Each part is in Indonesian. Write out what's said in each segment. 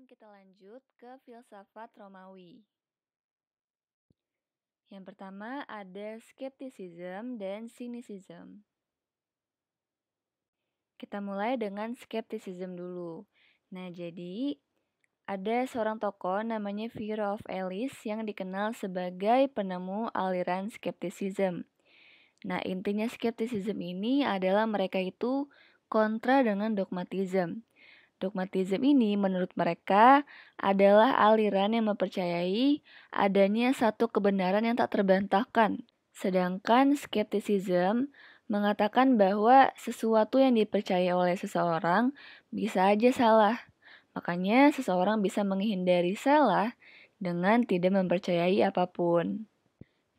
Sekarang kita lanjut ke filsafat Romawi. Yang pertama ada skepticism dan cynicism. Kita mulai dengan skepticism dulu. Nah, jadi ada seorang tokoh namanya Virov Elis yang dikenal sebagai penemu aliran skepticism. Nah, intinya skepticism ini adalah mereka itu kontra dengan dogmatism. Dogmatism ini menurut mereka adalah aliran yang mempercayai adanya satu kebenaran yang tak terbantahkan. Sedangkan skepticism mengatakan bahwa sesuatu yang dipercaya oleh seseorang bisa aja salah. Makanya seseorang bisa menghindari salah dengan tidak mempercayai apapun.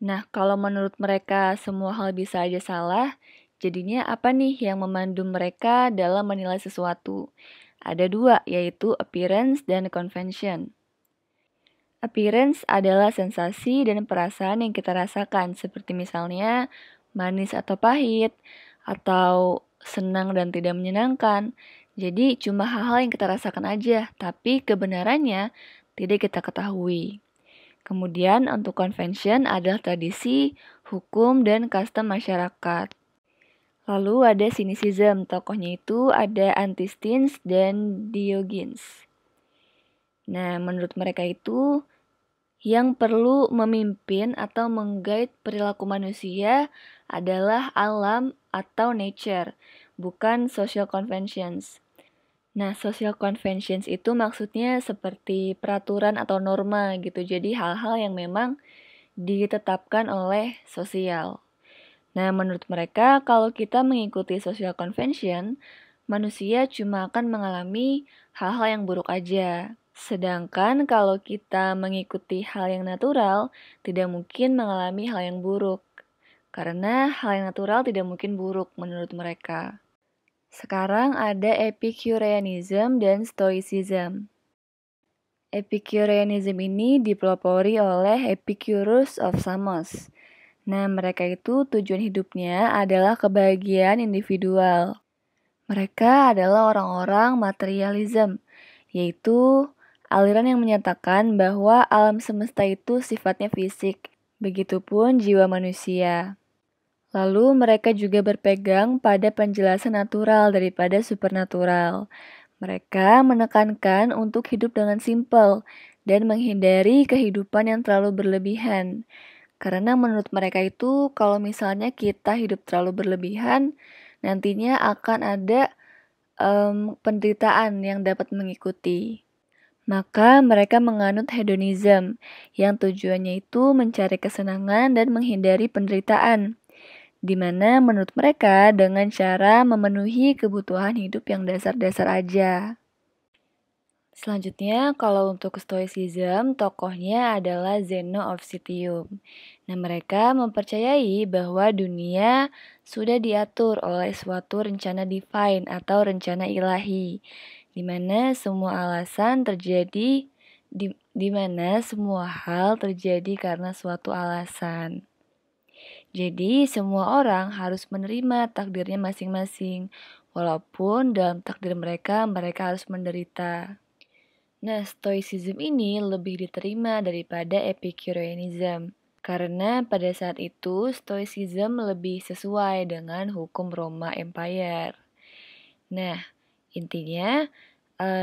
Nah, kalau menurut mereka semua hal bisa aja salah, jadinya apa nih yang memandu mereka dalam menilai sesuatu? Ada dua, yaitu appearance dan convention. Appearance adalah sensasi dan perasaan yang kita rasakan, seperti misalnya manis atau pahit, atau senang dan tidak menyenangkan. Jadi cuma hal-hal yang kita rasakan aja, tapi kebenarannya tidak kita ketahui. Kemudian untuk convention adalah tradisi, hukum, dan custom masyarakat. Lalu ada cynicism, tokohnya itu ada Antisthenes dan Diogenes. Nah, menurut mereka itu yang perlu memimpin atau menggait perilaku manusia adalah alam atau nature, bukan social conventions. Nah, social conventions itu maksudnya seperti peraturan atau norma gitu. Jadi hal-hal yang memang ditetapkan oleh sosial. Nah, menurut mereka, kalau kita mengikuti social convention, manusia cuma akan mengalami hal-hal yang buruk aja. Sedangkan kalau kita mengikuti hal yang natural, tidak mungkin mengalami hal yang buruk. Karena hal yang natural tidak mungkin buruk menurut mereka. Sekarang ada Epicureanism dan Stoicism. Epicureanism ini dipelopori oleh Epicurus of Samos. Nah, mereka itu tujuan hidupnya adalah kebahagiaan individual. Mereka adalah orang-orang materialism, yaitu aliran yang menyatakan bahwa alam semesta itu sifatnya fisik, begitupun jiwa manusia. Lalu mereka juga berpegang pada penjelasan natural daripada supernatural. Mereka menekankan untuk hidup dengan simpel dan menghindari kehidupan yang terlalu berlebihan. Karena menurut mereka itu kalau misalnya kita hidup terlalu berlebihan, nantinya akan ada penderitaan yang dapat mengikuti. Maka mereka menganut hedonism yang tujuannya itu mencari kesenangan dan menghindari penderitaan. Di mana menurut mereka dengan cara memenuhi kebutuhan hidup yang dasar-dasar aja. Selanjutnya, kalau untuk Stoicism, tokohnya adalah Zeno of Citium. Nah, mereka mempercayai bahwa dunia sudah diatur oleh suatu rencana divine atau rencana ilahi, di mana semua alasan terjadi di mana semua hal terjadi karena suatu alasan. Jadi, semua orang harus menerima takdirnya masing-masing, walaupun dalam takdir mereka harus menderita. Nah, Stoicism ini lebih diterima daripada Epicureanism. Karena pada saat itu, Stoicism lebih sesuai dengan hukum Roma Empire. Nah, intinya,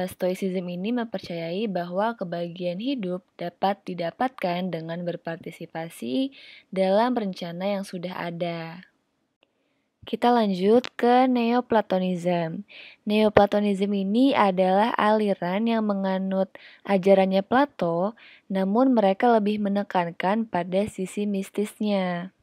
Stoicism ini mempercayai bahwa kebahagiaan hidup dapat didapatkan dengan berpartisipasi dalam rencana yang sudah ada. Kita lanjut ke Neoplatonism. Neoplatonism ini adalah aliran yang menganut ajarannya Plato, namun mereka lebih menekankan pada sisi mistisnya.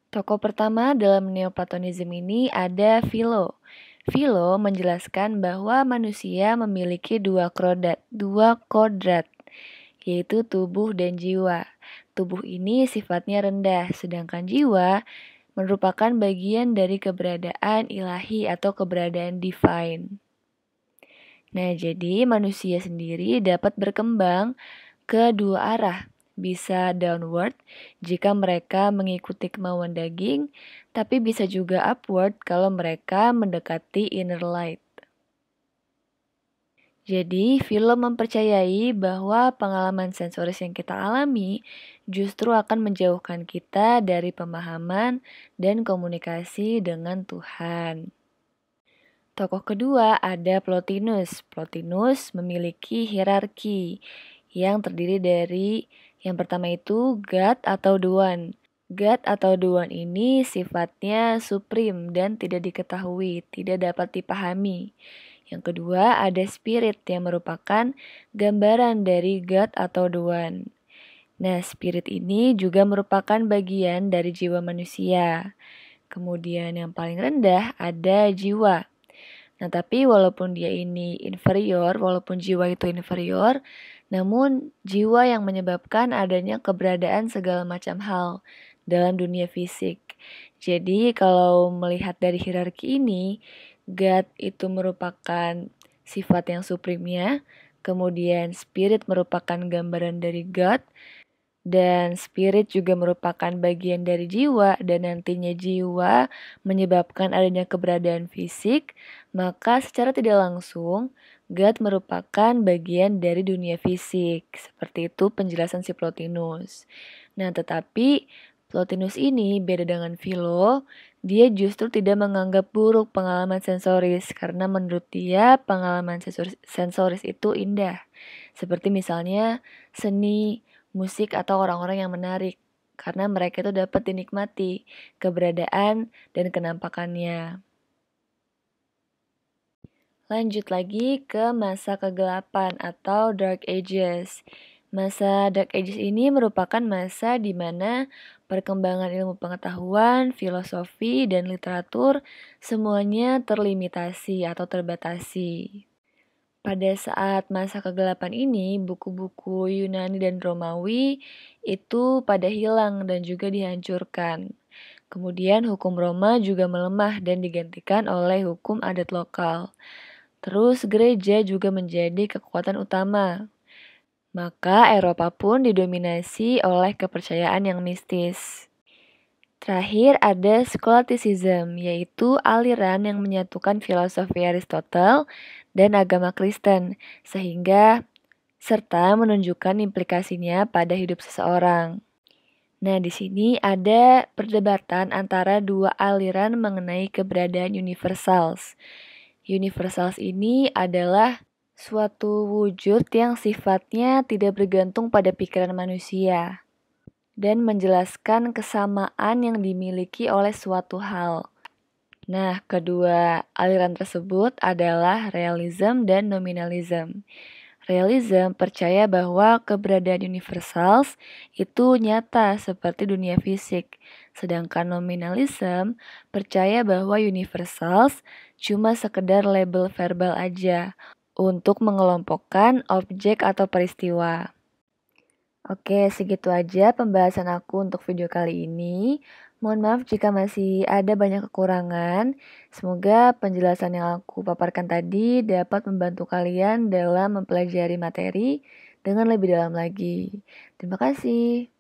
Tokoh pertama dalam Neoplatonism ini ada Philo. Philo menjelaskan bahwa manusia memiliki dua kodrat, yaitu tubuh dan jiwa. Tubuh ini sifatnya rendah, sedangkan jiwa merupakan bagian dari keberadaan ilahi atau keberadaan divine. Nah, jadi manusia sendiri dapat berkembang ke dua arah. Bisa downward jika mereka mengikuti kemauan daging, tapi bisa juga upward kalau mereka mendekati inner light. Jadi, film mempercayai bahwa pengalaman sensoris yang kita alami justru akan menjauhkan kita dari pemahaman dan komunikasi dengan Tuhan. Tokoh kedua ada Plotinus. Plotinus memiliki hierarki yang terdiri dari yang pertama itu God atau Dewan. God atau Dewan ini sifatnya supreme dan tidak diketahui, tidak dapat dipahami. Yang kedua ada spirit yang merupakan gambaran dari God atau Dewan. Nah, spirit ini juga merupakan bagian dari jiwa manusia. Kemudian yang paling rendah ada jiwa. Nah, tapi walaupun dia ini inferior, walaupun jiwa itu inferior, namun jiwa yang menyebabkan adanya keberadaan segala macam hal dalam dunia fisik. Jadi, kalau melihat dari hierarki ini, God itu merupakan sifat yang supremnya, kemudian spirit merupakan gambaran dari God, dan spirit juga merupakan bagian dari jiwa dan nantinya jiwa menyebabkan adanya keberadaan fisik, maka secara tidak langsung God merupakan bagian dari dunia fisik. Seperti itu penjelasan si Plotinus. Nah, tetapi Plotinus ini beda dengan Philo, dia justru tidak menganggap buruk pengalaman sensoris karena menurut dia pengalaman sensoris itu indah. Seperti misalnya seni, musik atau orang-orang yang menarik karena mereka itu dapat dinikmati keberadaan dan kenampakannya. Lanjut lagi ke masa kegelapan atau Dark Ages. Masa Dark Ages ini merupakan masa di mana perkembangan ilmu pengetahuan, filosofi, dan literatur semuanya terlimitasi atau terbatasi. Pada saat masa kegelapan ini, buku-buku Yunani dan Romawi itu pada hilang dan juga dihancurkan. Kemudian hukum Roma juga melemah dan digantikan oleh hukum adat lokal. Terus gereja juga menjadi kekuatan utama. Maka Eropa pun didominasi oleh kepercayaan yang mistis. Terakhir ada Scholasticism, yaitu aliran yang menyatukan filosofi Aristotle dan agama Kristen, sehingga serta menunjukkan implikasinya pada hidup seseorang. Nah, di sini ada perdebatan antara dua aliran mengenai keberadaan universals. Universals ini adalah suatu wujud yang sifatnya tidak bergantung pada pikiran manusia dan menjelaskan kesamaan yang dimiliki oleh suatu hal. Nah, kedua aliran tersebut adalah realism dan nominalism. Realism percaya bahwa keberadaan universals itu nyata seperti dunia fisik, sedangkan nominalism percaya bahwa universals cuma sekedar label verbal aja untuk mengelompokkan objek atau peristiwa. Oke, segitu aja pembahasan aku untuk video kali ini. Mohon maaf jika masih ada banyak kekurangan. Semoga penjelasan yang aku paparkan tadi dapat membantu kalian dalam mempelajari materi dengan lebih dalam lagi. Terima kasih.